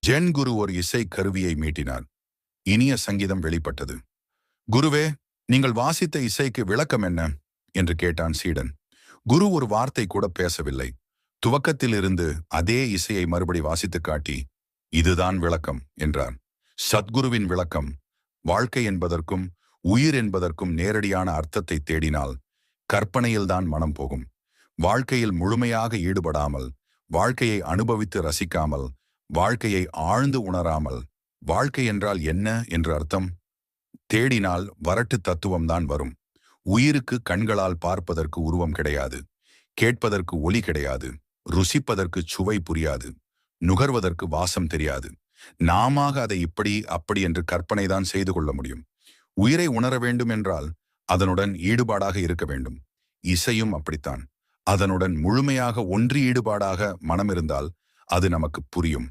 Gen குரு ஒரு இசை கருவியை மீட்டினார். இனிய சங்கீதம் வெளிப்பட்டது. குருவே, நீங்கள் வாசித்த இசைக்கு விளக்கம் என்ன என்று கேட்டான் சீடன். குரு ஒரு வார்த்தை கூட பேசவில்லை. துவக்கத்திலிருந்து அதே இசையை மறுபடி வாசித்துக் காட்டி, இதுதான் விளக்கம் என்றார். சத்குருவின் விளக்கம். வாழ்க்கை என்பதற்கும் உயிர் என்பதற்கும் நேரடியான அர்த்தத்தை தேடினால் கற்பனையில்தான் மனம் போகும். வாழ்க்கையில் முழுமையாக ஈடுபடாமல், வாழ்க்கையை அனுபவித்து ரசிக்காமல், வாழ்க்கையை ஆழ்ந்து உணராமல், வாழ்க்கை என்றால் என்ன என்று அர்த்தம் தேடினால் வரட்டு தத்துவம்தான் வரும். உயிருக்கு கண்களால் பார்ப்பதற்கு உருவம் கிடையாது, கேட்பதற்கு ஒலி கிடையாது, ருசிப்பதற்கு சுவை புரியாது, நுகர்வதற்கு வாசம் தெரியாது. நாம அதை இப்படி அப்படி என்று கற்பனைதான் செய்து கொள்ள முடியும். உயிரை உணர வேண்டும் என்றால் அதனுடன் ஈடுபாடாக இருக்க வேண்டும். இசையும் அப்படித்தான். அதனுடன் முழுமையாக ஒன்றி ஈடுபாடாக மனம் இருந்தால் அது நமக்கு புரியும்.